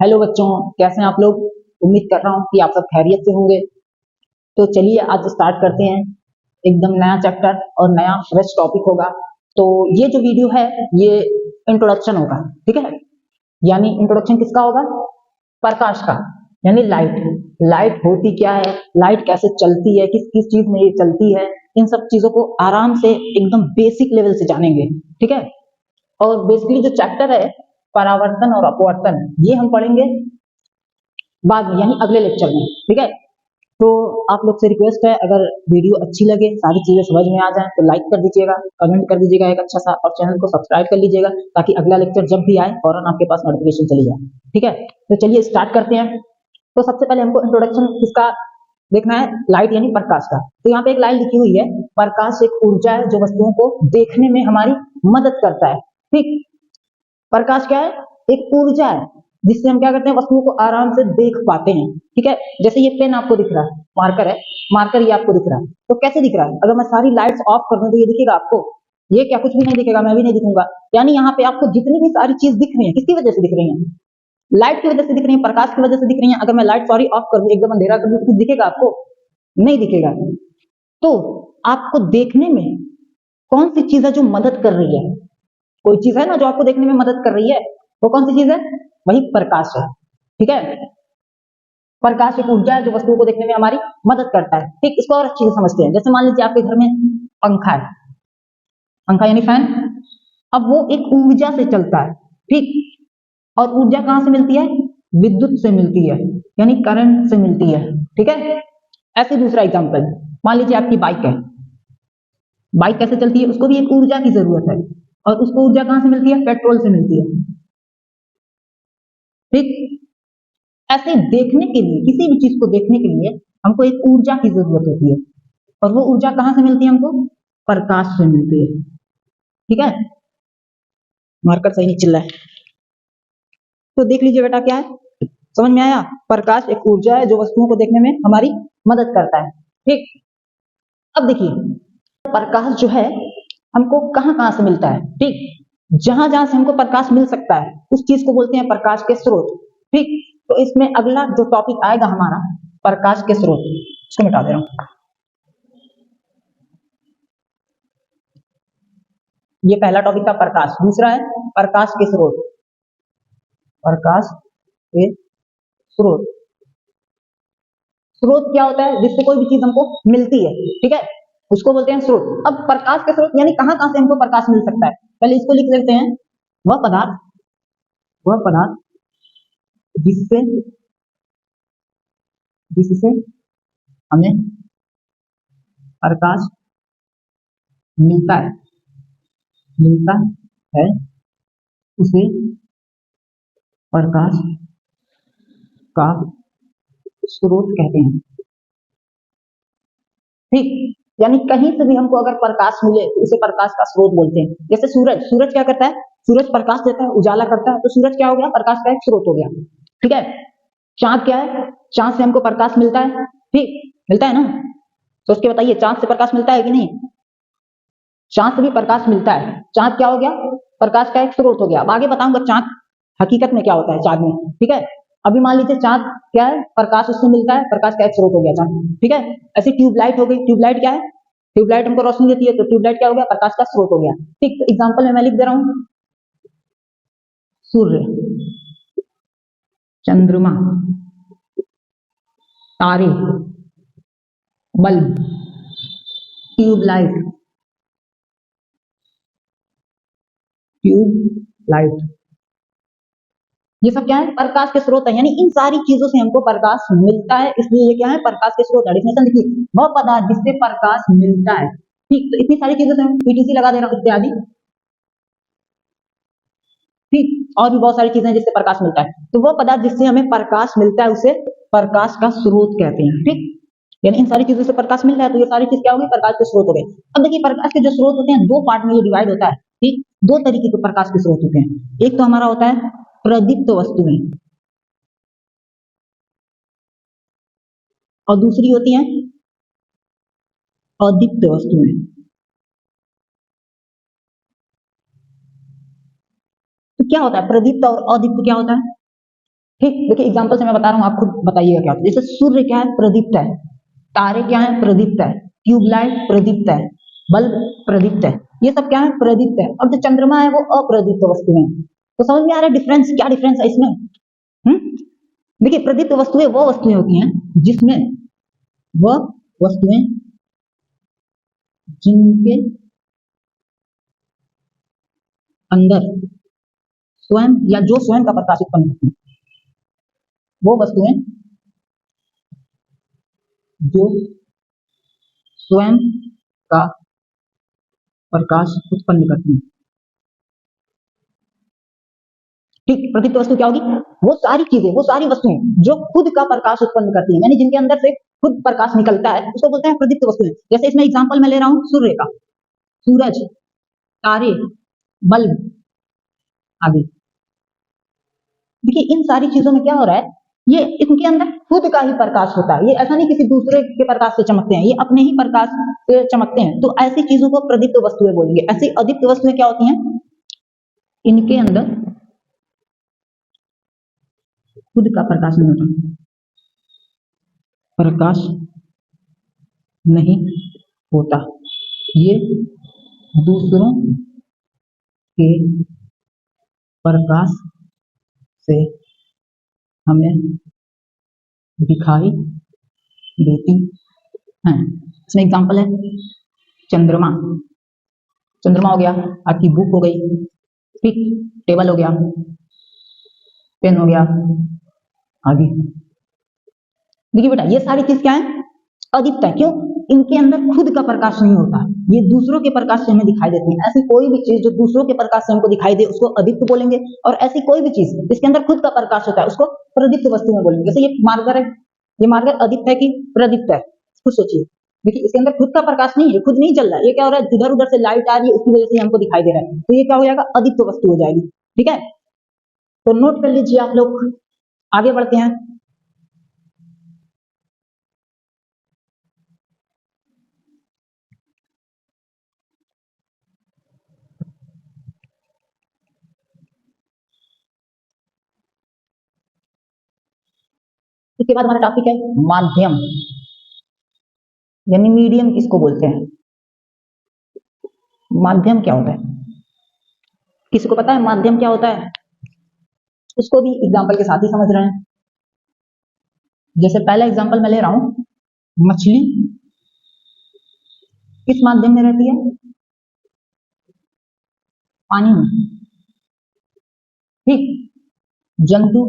Hello बच्चों, कैसे हैं आप लोग। उम्मीद कर रहा हूँ कि आप सब खैरियत से होंगे। तो चलिए आज स्टार्ट करते हैं। एकदम नया चैप्टर और नया फ्रेश टॉपिक होगा। तो ये जो वीडियो है ये इंट्रोडक्शन होगा, ठीक है। यानी इंट्रोडक्शन किसका होगा? प्रकाश का। यानी लाइट। लाइट होती क्या है, लाइट कैसे चलती है, किस किस चीज में ये चलती है, इन सब चीजों को आराम से एकदम बेसिक लेवल से जानेंगे, ठीक है। और बेसिकली जो चैप्टर है परावर्तन और अपवर्तन, ये हम पढ़ेंगे बाद में, यानी अगले लेक्चर में, ठीक है। तो आप लोग से रिक्वेस्ट है, अगर वीडियो अच्छी लगे, सारी चीजें समझ में आ जाए तो लाइक कर दीजिएगा, कमेंट कर दीजिएगा एक अच्छा सा, और चैनल को सब्सक्राइब कर लीजिएगा ताकि अगला लेक्चर जब भी आए फौरन आपके पास नोटिफिकेशन चली जाए, ठीक है। तो चलिए स्टार्ट करते हैं। तो सबसे पहले हमको इंट्रोडक्शन किसका देखना है? लाइट यानी प्रकाश का। तो यहाँ पे एक लाइन लिखी हुई है, प्रकाश एक ऊर्जा है जो वस्तुओं को देखने में हमारी मदद करता है, ठीक। प्रकाश क्या है? एक ऊर्जा है जिससे हम क्या करते हैं, वस्तुओं को आराम से देख पाते हैं, ठीक है। जैसे ये पेन आपको दिख रहा है, मार्कर है, मार्कर ये आपको दिख रहा है, तो कैसे दिख रहा है? अगर मैं सारी लाइट्स ऑफ कर दूं तो ये दिखेगा आपको? ये क्या, कुछ भी नहीं दिखेगा, मैं भी नहीं दिखूंगा। यानी यहाँ पे आपको जितनी भी सारी चीज दिख रही है किसकी वजह से दिख रही है? लाइट की वजह से दिख रही है, प्रकाश की वजह से दिख रही है। अगर मैं लाइट सॉरी ऑफ कर दूं, एकदम अंधेरा कर दूं, तो कुछ दिखेगा आपको? नहीं दिखेगा। तो आपको देखने में कौन सी चीज है जो मदद कर रही है? कोई चीज है ना जो आपको देखने में मदद कर रही है, वो कौन सी चीज है? वही प्रकाश है, ठीक है। प्रकाश एक ऊर्जा है जो वस्तुओं को देखने में हमारी मदद करता है, ठीक। इसको और अच्छे से समझते हैं। जैसे मान लीजिए आपके घर में पंखा है, पंखा यानी फैन। अब वो एक ऊर्जा से चलता है, ठीक। और ऊर्जा कहां से मिलती है? विद्युत से मिलती है, यानी करंट से मिलती है, ठीक है। ऐसे दूसरा एग्जाम्पल, मान लीजिए आपकी बाइक है। बाइक कैसे चलती है? उसको भी एक ऊर्जा की जरूरत है, और उसको ऊर्जा कहां से मिलती है? पेट्रोल से मिलती है, ठीक। ऐसे देखने के लिए, किसी भी चीज को देखने के लिए हमको एक ऊर्जा की जरूरत होती है, और वो ऊर्जा कहां से मिलती है हमको? प्रकाश से मिलती है, ठीक है। मार्कर सही नहीं चल रहा है, तो देख लीजिए बेटा, क्या है, समझ में आया? प्रकाश एक ऊर्जा है जो वस्तुओं को देखने में हमारी मदद करता है, ठीक। अब देखिए, प्रकाश जो है हमको कहां कहां से मिलता है, ठीक। जहां जहां से हमको प्रकाश मिल सकता है उस चीज को बोलते हैं प्रकाश के स्रोत, ठीक। तो इसमें अगला जो टॉपिक आएगा हमारा, प्रकाश के स्रोत, इसको मिटा दे रहा हूं। ये पहला टॉपिक था प्रकाश। दूसरा है प्रकाश के स्रोत। प्रकाश के स्रोत, स्रोत क्या होता है? जिससे कोई भी चीज हमको मिलती है, ठीक है, उसको बोलते हैं स्रोत। अब प्रकाश के स्रोत यानी कहां कहां से हमको प्रकाश मिल सकता है? पहले इसको लिख लेते हैं। वह पदार्थ, वह पदार्थ जिससे, जिससे हमें प्रकाश मिलता है, मिलता है, उसे प्रकाश का स्रोत कहते हैं, ठीक। यानी कहीं से भी हमको अगर प्रकाश मिले तो उसे प्रकाश का स्रोत बोलते हैं। जैसे सूरज, सूरज क्या करता है? सूरज प्रकाश देता है, उजाला करता है, तो सूरज क्या हो गया? प्रकाश का एक स्रोत हो गया, ठीक है। चांद क्या है? चांद से हमको प्रकाश मिलता है, ठीक, मिलता है ना। सोच के बताइए, चांद से प्रकाश मिलता है कि नहीं? चांद से भी प्रकाश मिलता है। चांद क्या हो गया? प्रकाश का एक स्रोत हो गया। अब आगे बताऊंगा चांद हकीकत में क्या होता है चांद में, ठीक है। अभी मान लीजिए चांद क्या है? प्रकाश उससे मिलता है, प्रकाश का एक स्रोत हो गया चांद, ठीक है। ऐसी ट्यूबलाइट हो गई। ट्यूबलाइट क्या है? ट्यूबलाइट हमको रोशनी देती है, तो ट्यूबलाइट क्या हो गया? प्रकाश का स्रोत हो गया, ठीक। तो एग्जाम्पल में मैं लिख दे रहा हूं, सूर्य, चंद्रमा, तारे, बल्ब, ट्यूबलाइट, ट्यूबलाइट, ये सब क्या है? प्रकाश के स्रोत है। यानी इन सारी चीजों से हमको प्रकाश मिलता है, इसलिए ये क्या है? प्रकाश के स्रोत है। डेफिनेशन देखिए, वह पदार्थ जिससे प्रकाश मिलता है, ठीक। तो इतनी सारी चीजों से हम पीटीसी लगा दे रहा हूं, इत्यादि, ठीक। और भी बहुत सारी चीजें जिससे प्रकाश मिलता है। तो वह पदार्थ जिससे हमें प्रकाश मिलता है उसे प्रकाश का स्रोत कहते हैं, ठीक। यानी इन सारी चीजों से प्रकाश मिल रहा है, तो ये सारी चीज क्या होगी? प्रकाश के स्रोत हो गए। अब देखिए, प्रकाश के जो स्रोत होते हैं दो पार्ट में ये डिवाइड होता है, ठीक। दो तरीके के प्रकाश के स्रोत होते हैं। एक तो हमारा होता है प्रदीप्त वस्तुएं, और दूसरी होती है अदीप्त वस्तुएं। तो क्या होता है प्रदीप्त और अदीप्त? क्या होता है? ठीक, देखिए एग्जांपल से मैं बता रहा हूँ, आप खुद बताइएगा क्या होता है। जैसे सूर्य क्या है, प्रदीप्त है, तारे क्या है, प्रदीप्त है, ट्यूबलाइट प्रदीप्त है, बल्ब प्रदीप्त है, ये सब क्या है, प्रदीप्त है। और जो चंद्रमा है वो अप्रदीप्त वस्तु है। तो समझ में आ रहा है डिफरेंस, क्या डिफरेंस है इसमें? देखिए प्रदीप्त वस्तुएं वो वस्तुएं होती हैं जिसमें वह वस्तुएं जिनके अंदर स्वयं या जो स्वयं का प्रकाश उत्पन्न करती हैं, वो वस्तुएं जो स्वयं का प्रकाश उत्पन्न करती हैं। ठीक, प्रदीप्त वस्तु क्या होगी? वो सारी चीजें, वो सारी वस्तुएं जो खुद का प्रकाश उत्पन्न करती हैं, यानी जिनके अंदर से खुद प्रकाश निकलता है, उसको बोलते हैं प्रदीप्त वस्तुएं। जैसे इसमें एग्जांपल मैं ले रहा हूं सूर्य का, सूरज, तारे, बल्ब आदि। देखिए इन सारी चीजों में क्या हो रहा है, ये इनके अंदर खुद का ही प्रकाश होता है, ये ऐसा नहीं किसी दूसरे के प्रकाश से चमकते हैं, ये अपने ही प्रकाश से चमकते हैं। तो ऐसी चीजों को प्रदीप्त वस्तुएं बोलेंगे। ऐसी अदीप्त वस्तुएं क्या होती हैं? इनके अंदर खुद का प्रकाश नहीं होता, प्रकाश नहीं होता, ये दूसरों के प्रकाश से हमें दिखाई देती हैं। इसमें एग्जांपल है चंद्रमा, चंद्रमा हो गया, आपकी बुक हो गई, ठीक, टेबल हो गया, पेन हो गया आदि। देखिए बेटा ये सारी चीज क्या है, अदीप्त है। क्यों? इनके अंदर खुद का प्रकाश नहीं होता, ये दूसरों के प्रकाश से हमें दिखाई देती है। ऐसी कोई भी चीज जो दूसरों के प्रकाश से हमको दिखाई दे उसको अदीप्त बोलेंगे, और ऐसी कोई भी चीज जिसके अंदर खुद का प्रकाश होता है उसको प्रदीप्त वस्तु में बोलेंगे। जैसे ये मार्कर है, ये मार्कर अदीप्त है कि प्रदीप्त है? खुद सोचिए। देखिए इसके अंदर खुद का प्रकाश नहीं है, खुद नहीं जल रहा है, ये क्या हो रहा है, इधर उधर से लाइट आ रही है उसकी वजह से हमको दिखाई दे रहा है, तो ये क्या हो जाएगा, अदीप्त वस्तु हो जाएगी। ठीक है, तो नोट कर लीजिए आप लोग, आगे बढ़ते हैं। इसके बाद हमारा टॉपिक है माध्यम, यानी मीडियम किसको बोलते हैं। माध्यम क्या होता है, किसी को पता है माध्यम क्या होता है? उसको भी एग्जांपल के साथ ही समझ रहे हैं। जैसे पहला एग्जांपल मैं ले रहा हूं, मछली किस माध्यम में रहती है? पानी में। ठीक, जंतु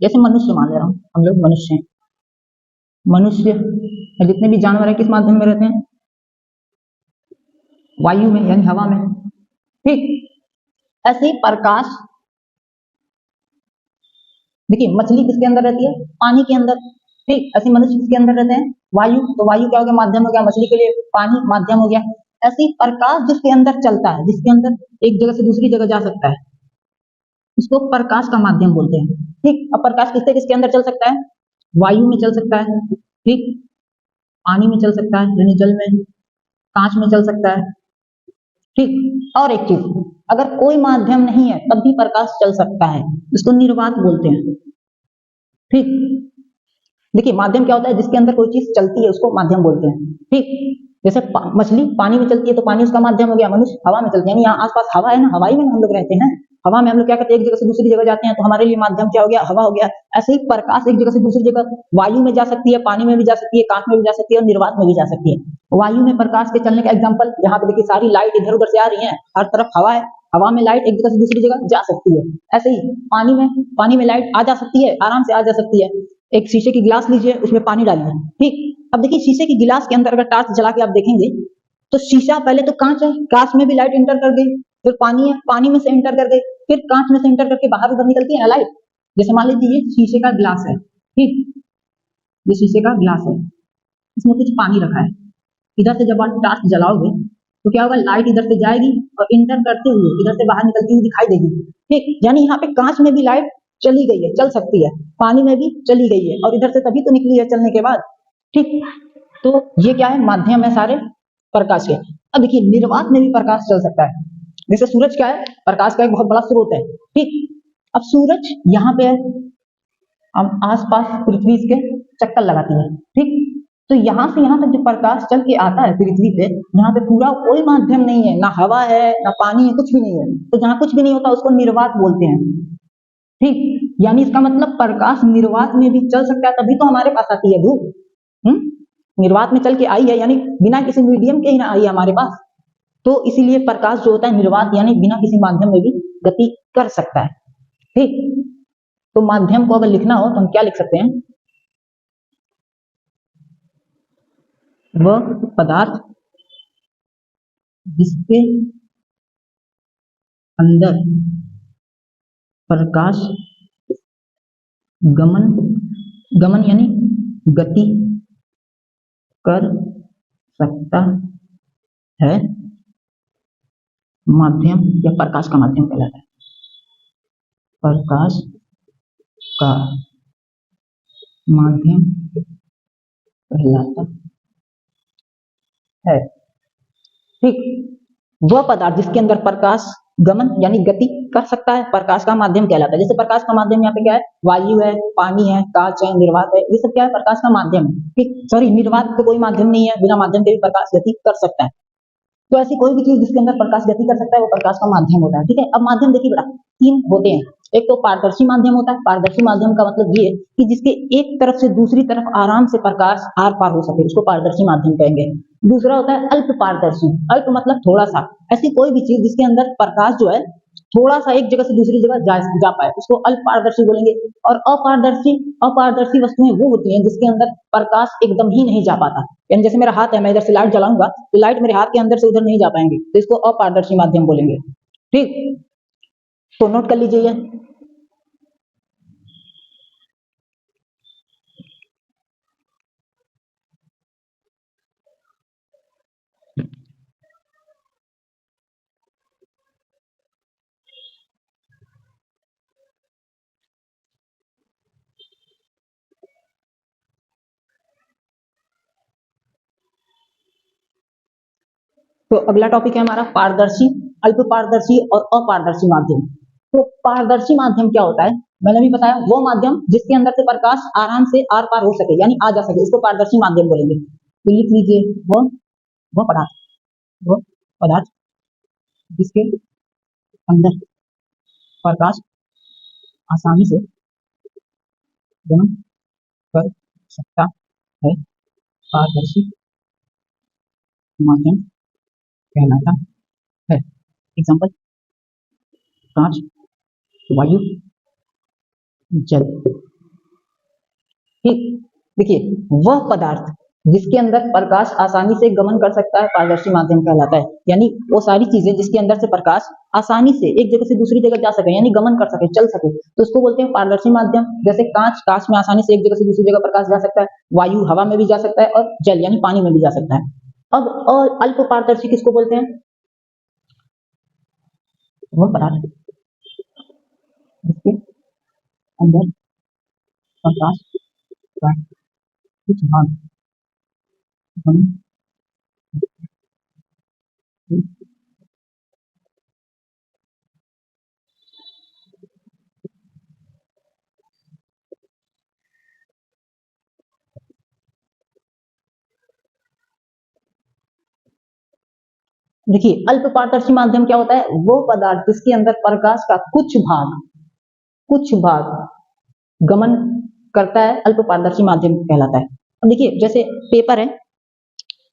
जैसे मनुष्य मान ले रहा हूं, हम लोग मनुष्य हैं, मनुष्य जितने भी जानवर है किस माध्यम में रहते हैं? वायु में, यानी हवा में। ठीक, ऐसे ही प्रकाश, देखिए मछली किसके अंदर रहती है? पानी के अंदर। ठीक, ऐसे मनुष्य किसके अंदर रहते हैं? वायु, तो वायु क्या हो गया, माध्यम हो गया, मछली के लिए पानी माध्यम हो गया। ऐसे ही प्रकाश जिसके अंदर चलता है, जिसके अंदर एक जगह से दूसरी जगह जा सकता है, उसको प्रकाश का माध्यम बोलते हैं। ठीक, अब प्रकाश किससे किसके अंदर चल सकता है? वायु में चल सकता है, ठीक, पानी में चल सकता है यानी जल में, कांच में चल सकता है। ठीक, और एक चीज, अगर कोई माध्यम नहीं है तब भी प्रकाश चल सकता है, इसको निर्वात बोलते हैं। ठीक, देखिए माध्यम क्या होता है, जिसके अंदर कोई चीज चलती है उसको माध्यम बोलते हैं। ठीक, जैसे मछली पानी में चलती है तो पानी उसका माध्यम हो गया, मनुष्य हवा में चलते हैं, यानी यहाँ आसपास हवा है ना, हवाई में हम लोग रहते हैं, हवा में हम लोग क्या करते हैं, एक जगह से दूसरी जगह जाते हैं, तो हमारे लिए माध्यम क्या हो गया, हवा हो गया। ऐसे ही प्रकाश एक जगह से दूसरी जगह वायु में जा सकती है, पानी में भी जा सकती है, कांच में भी जा सकती है और निर्वात में भी जा सकती है। वायु में प्रकाश के चलने का एग्जाम्पल, यहाँ पे देखिए सारी लाइट इधर उधर से आ रही है, हर तरफ हवा है, हवा में लाइट एक जगह से दूसरी जगह जा सकती है। ऐसे ही पानी में लाइट आ जा सकती है, आराम से आ जा सकती है। एक शीशे की गिलास लीजिए, उसमें पानी डालिए, ठीक, अब देखिए शीशे की गिलास के अंदर अगर टॉर्च जला के आप देखेंगे तो शीशा पहले तो कांच है, कांच में भी लाइट इंटर कर गई, फिर पानी है, पानी में से इंटर कर गई, फिर कांच में से इंटर करके बाहर उधर निकलती है ना लाइट। जैसे मान लीजिए ये शीशे का गिलास है, ठीक, ये शीशे का गिलास है, इसमें कुछ पानी रखा है, इधर से जब आप टॉर्च जलाओगे तो क्या होगा, लाइट इधर से जाएगी और इंटर करते हुए इधर से बाहर निकलती हुई दिखाई देगी। ठीक, यानी यहाँ पे कांच में भी लाइट चली गई है, चल सकती है, पानी में भी चली गई है और इधर से तभी तो निकली है चलने के बाद। ठीक, तो ये क्या है, माध्यम है सारे प्रकाश के। अब देखिए निर्वात में भी प्रकाश चल सकता है, जैसे सूरज क्या है, प्रकाश का एक बहुत बड़ा स्रोत है। ठीक, अब सूरज यहाँ पे है, अब आसपास पृथ्वी इसके चक्कर लगाती है, ठीक। तो यहाँ से यहाँ तक जो प्रकाश चल के आता है पृथ्वी पे, यहाँ पे पूरा कोई माध्यम नहीं है, ना हवा है ना पानी है, कुछ भी नहीं है। तो जहाँ कुछ भी नहीं होता उसको निर्वात बोलते हैं, ठीक। यानी इसका मतलब प्रकाश निर्वात में भी चल सकता है, तभी तो हमारे पास आती है धूप। निर्वात में चल के आई है, यानी बिना किसी मीडियम के ही ना आई है हमारे पास। तो इसीलिए प्रकाश जो होता है निर्वात यानी बिना किसी माध्यम में भी गति कर सकता है, ठीक। तो माध्यम को अगर लिखना हो तो हम क्या लिख सकते हैं, वह पदार्थ जिसके अंदर प्रकाश गमन गमन यानी गति कर सकता है, माध्यम या प्रकाश का माध्यम कहलाता है। प्रकाश का माध्यम कहलाता है, ठीक। वह पदार्थ जिसके अंदर प्रकाश गमन यानी गति कर सकता है, प्रकाश का माध्यम कहलाता है। जैसे प्रकाश का माध्यम यहाँ पे क्या है, वायु है, पानी है, कांच है, निर्वात है, ये सब क्या है, प्रकाश का माध्यम है, ठीक। सॉरी, निर्वात तो कोई माध्यम नहीं है, बिना माध्यम के भी प्रकाश गति कर सकता है। तो ऐसी कोई भी चीज जिसके अंदर प्रकाश गति कर सकता है वो प्रकाश का माध्यम होता है, ठीक है। अब माध्यम देखिए बेटा, तीन होते हैं। एक तो पारदर्शी माध्यम होता है। पारदर्शी माध्यम का मतलब ये कि जिसके एक तरफ से दूसरी तरफ आराम से प्रकाश आर पार हो सके, उसको पारदर्शी माध्यम कहेंगे। दूसरा होता है अल्प पारदर्शी। अल्प मतलब थोड़ा सा, ऐसी कोई भी चीज जिसके अंदर प्रकाश जो है थोड़ा सा एक जगह से दूसरी जगह जा पाए, उसको अल्प पारदर्शी बोलेंगे। और अपारदर्शी वस्तुएं वो होती हैं जिसके अंदर प्रकाश एकदम ही नहीं जा पाता, यानी जैसे मेरा हाथ है, मैं इधर से लाइट जलाऊंगा तो लाइट मेरे हाथ के अंदर से उधर नहीं जा पाएंगे, तो इसको अपारदर्शी माध्यम बोलेंगे, ठीक। तो नोट कर लीजिए ये। तो अगला टॉपिक है हमारा पारदर्शी, अल्प पारदर्शी और अपारदर्शी माध्यम। तो पारदर्शी माध्यम क्या होता है, मैंने भी बताया, वो माध्यम जिसके अंदर से प्रकाश आराम से आर पार हो सके, यानी आ जा सके, उसको पारदर्शी माध्यम बोलेंगे। तो लिख लीजिए, वो पदार्थ वो पदार्थ जिसके अंदर प्रकाश आसानी से गमन कर सकता है, पारदर्शी माध्यम कहलाता है। एग्जाम्पल, कांच, वायु, जल, ठीक। देखिए, वह पदार्थ जिसके अंदर प्रकाश आसानी से गमन कर सकता है पारदर्शी माध्यम कहलाता है, यानी वो सारी चीजें जिसके अंदर से प्रकाश आसानी से एक जगह से दूसरी जगह जा सके, यानी गमन कर सके, चल सके, तो उसको बोलते हैं पारदर्शी माध्यम। जैसे कांच में आसानी से एक जगह से दूसरी जगह प्रकाश जा सकता है, वायु हवा में भी जा सकता है, और जल यानी पानी में भी जा सकता है। अब और अल्प पारदर्शी किसको बोलते हैं, वह पदार्थ जिसके अंदर प्रकाश का कुछ भाग गमन देखिए, अल्प पारदर्शी माध्यम क्या होता है, वो पदार्थ जिसके अंदर प्रकाश का कुछ भाग गमन करता है, अल्प पारदर्शी माध्यम कहलाता है। अब देखिए, जैसे पेपर है,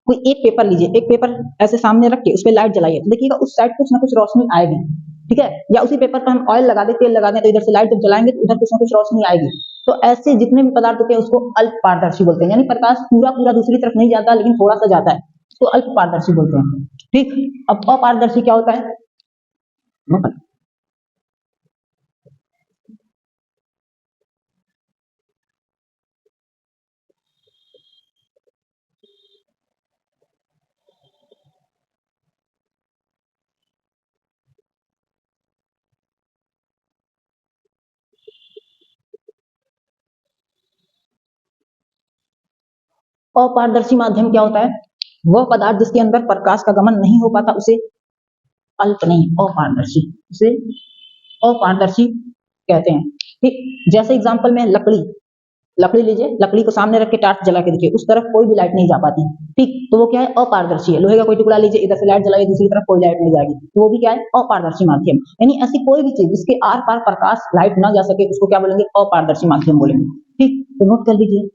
कोई एक पेपर लीजिए, एक पेपर ऐसे सामने रख के उस पर लाइट जलाइए, तो देखिएगा उस साइड कुछ ना कुछ रोशनी आएगी, ठीक है। या उसी पेपर पर हम ऑयल लगा दे, तेल लगा दें, तो इधर से लाइट जब जलाएंगे तो उधर कुछ ना कुछ रोशनी आएगी। तो ऐसे जितने भी पदार्थ होते हैं उसको अल्प पारदर्शी बोलते हैं, यानी प्रकाश पूरा पूरा दूसरी तरफ नहीं जाता लेकिन थोड़ा सा जाता है, उसको अल्प पारदर्शी बोलते हैं, ठीक। अब अपारदर्शी क्या होता है, अपारदर्शी माध्यम क्या होता है, वह पदार्थ जिसके अंदर प्रकाश का गमन नहीं हो पाता, उसे अल्प नहीं, अपारदर्शी, उसे अपारदर्शी कहते हैं। ठीक, जैसे एग्जांपल में लकड़ी लीजिए, लकड़ी को सामने रख के टार्च जला के देखिए, उस तरफ कोई भी लाइट नहीं जा पाती। ठीक, तो वो क्या है, अपारदर्शी है। लोहे का कोई टुकड़ा लीजिए, इधर से लाइट जलाइए, दूसरी तरफ कोई लाइट नहीं जाएगी, तो वो भी क्या है, अपारदर्शी माध्यम। यानी ऐसी कोई भी चीज जिसके आर पार प्रकाश लाइट ना जा सके, उसको क्या बोलेंगे, अपारदर्शी माध्यम बोलेंगे। ठीक, तो नोट कर लीजिए।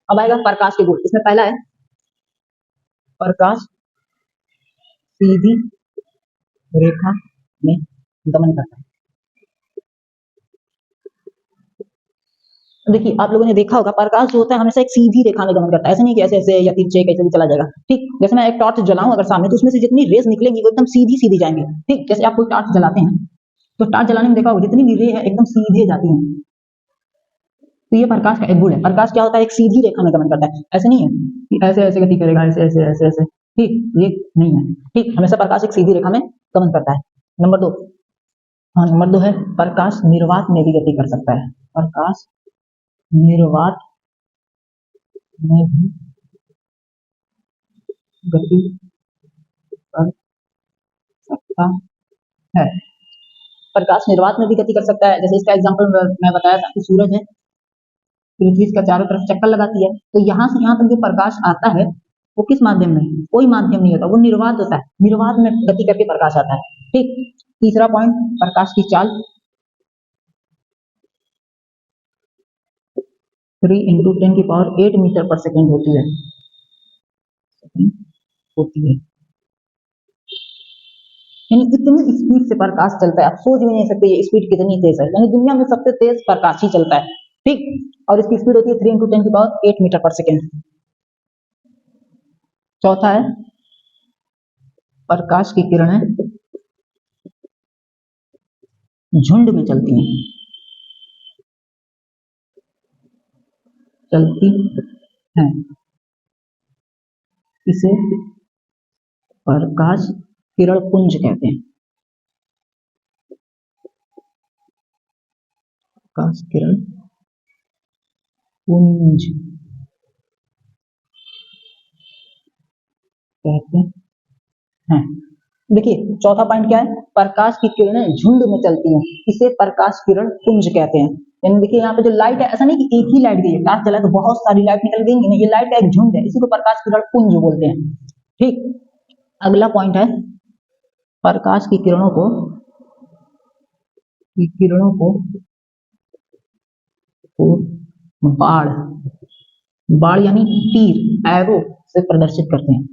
अब आएगा प्रकाश के गुण। इसमें पहला है प्रकाश सीधी रेखा में गमन करता है। देखिए, आप लोगों ने देखा होगा, प्रकाश जो होता है हमेशा एक सीधी रेखा में गमन करता है, ऐसे नहीं कि ऐसे ऐसे या तिरछे कैसे भी चला जाएगा। ठीक, जैसे मैं एक टॉर्च जलाऊं अगर सामने, तो उसमें से जितनी रेस निकलेंगी वो एकदम सीधी सीधी जाएंगी। ठीक, जैसे आप कोई टॉर्च जलाते हैं, तो टॉर्च जलाने में देखा होगा जितनी भी रे है एकदम सीधे जाती है। तो ये प्रकाश का एक गुण है। प्रकाश क्या होता है, एक सीधी रेखा में गमन करता है, ऐसे नहीं है कि ऐसे ऐसे गति करेगा, ऐसे ऐसे ऐसे ऐसे। ठीक, ये नहीं है। ठीक, हमेशा प्रकाश एक सीधी रेखा में गमन करता है। नंबर 2, हाँ नंबर 2 है प्रकाश निर्वात में भी गति कर सकता है। प्रकाश निर्वात में भी गति कर सकता है। प्रकाश निर्वात में भी गति कर सकता है। जैसे इसका एग्जांपल मैं बताया था कि सूरज है, पृथ्वी इसका चारों तरफ चक्कर लगाती है, तो यहाँ से यहाँ तक जो प्रकाश आता है वो किस माध्यम में, कोई माध्यम नहीं होता, वो निर्वात होता है, निर्वात में गति करके प्रकाश आता है। ठीक, तीसरा पॉइंट, प्रकाश की चाल 3 × 10⁸ मीटर पर सेकेंड होती है। यानी इतनी स्पीड से प्रकाश चलता है, आप सोच भी नहीं सकते ये स्पीड कितनी तेज है। यानी दुनिया में सबसे तेज प्रकाश ही चलता है। ठीक, और इसकी स्पीड होती है 3 × 10⁸ मीटर पर सेकेंड। चौथा है प्रकाश की किरणें झुंड में चलती हैं, इसे प्रकाश किरण पुंज कहते हैं। प्रकाश किरण पुंज कहते हैं। देखिए, चौथा पॉइंट क्या है, प्रकाश की किरणें झुंड में चलती हैं, इसे प्रकाश किरण पुंज कहते हैं। यानी देखिए यहाँ पे जो लाइट है, ऐसा नहीं कि एक ही लाइट गई है, टॉर्च जला तो बहुत सारी लाइट निकल गई, नहीं, ये लाइट का एक झुंड है, इसी को प्रकाश किरण पुंज बोलते हैं। ठीक, अगला पॉइंट है प्रकाश की किरणों को बाण यानी तीर, एरो से प्रदर्शित करते हैं।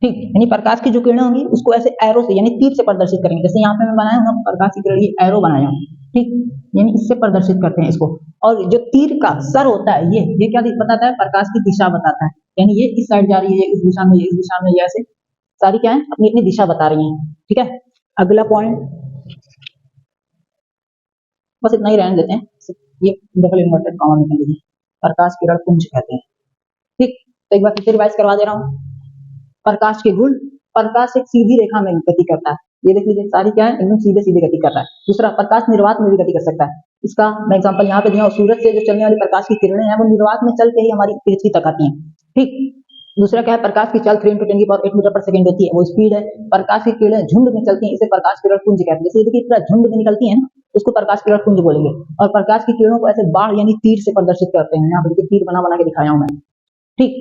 ठीक, यानी प्रकाश की जो किरणें होंगी उसको ऐसे एरो से यानी तीर से प्रदर्शित करेंगे। जैसे यहाँ पे मैं बनाया हूँ प्रकाश की किरण, ये एरो बनाया हूँ। ठीक, यानी इससे प्रदर्शित करते हैं इसको। और जो तीर का सर होता है, ये क्या बताता है, प्रकाश की दिशा बताता है। यानी ये इस साइड जा रही है, इस दिशा में, इस दिशा में, ऐसे सारी क्या है, अपनी अपनी दिशा बता रही है। ठीक है, अगला पॉइंट बस इतना ही रहने देते हैं, ये डबल इन्वर्टेड कॉमा निकल लीजिए, प्रकाश किरण पुंज कहते हैं। ठीक, तो एक बार फिर रिवाइज करवा दे रहा हूँ। प्रकाश के गुण, प्रकाश एक सीधी रेखा में गति करता है, ये देख लीजिए सारी क्या है, एकदम सीधे सीधे गति कर रहा है। दूसरा, प्रकाश निर्वात में भी गति कर सकता है। इसका मैं एग्जांपल यहाँ पे दिया हूँ, सूरज से जो चलने वाली प्रकाश की किरणें हैं वो निर्वात में चल के ही हमारी पृथ्वी तक आती हैं। ठीक, दूसरा क्या है, प्रकाश की चाल 3 × 10⁸ मीटर पर सेकेंड होती है, वो स्पीड है। प्रकाश की किरणें झुंड में चलती हैं, इसे प्रकाश किरण पुंज कहते हैं। जैसे देखिए पूरा झुंड में निकलती है ना, उसको प्रकाश किरण पुंज बोलेंगे। और प्रकाश की किरणों को ऐसे बाण यानी तीर से प्रदर्शित करते हैं, यहाँ पे तीर बना बना के दिखाया हूं मैं। ठीक,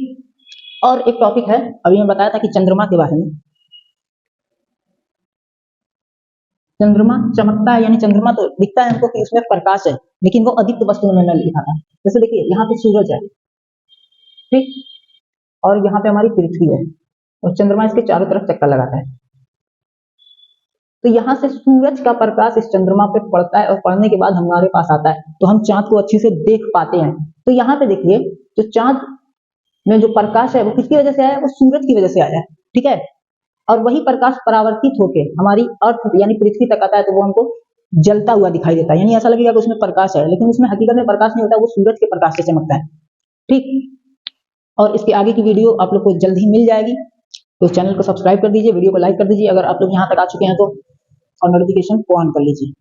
और एक टॉपिक है, अभी मैं बताया था कि चंद्रमा के बारे में। चंद्रमा चमकता है, यानी चंद्रमा तो दिखता है हमको कि उसमें प्रकाश है, लेकिन वो अदीप्त वस्तु में लिखा था। जैसे देखिए यहाँ पे सूरज है, ठीक, और यहाँ पे हमारी पृथ्वी है, और चंद्रमा इसके चारों तरफ चक्कर लगाता है। तो यहाँ से सूरज का प्रकाश इस चंद्रमा पे पड़ता है, और पड़ने के बाद हमारे पास आता है, तो हम चांद को अच्छे से देख पाते हैं। तो यहाँ पे देखिए, जो चांद में जो प्रकाश है वो किसकी वजह से आया है, वो सूरज की वजह से आया है। ठीक है, और वही प्रकाश परावर्तित होके हमारी अर्थ यानी पृथ्वी तक आता है, तो वो हमको जलता हुआ दिखाई देता है। यानी ऐसा लगेगा कि उसमें प्रकाश है, लेकिन उसमें हकीकत में प्रकाश नहीं होता, वो सूरज के प्रकाश से चमकता है। ठीक, और इसके आगे की वीडियो आप लोग को जल्द ही मिल जाएगी, तो चैनल को सब्सक्राइब कर दीजिए, वीडियो को लाइक कर दीजिए अगर आप लोग यहाँ तक आ चुके हैं तो, और नोटिफिकेशन को ऑन कर लीजिए।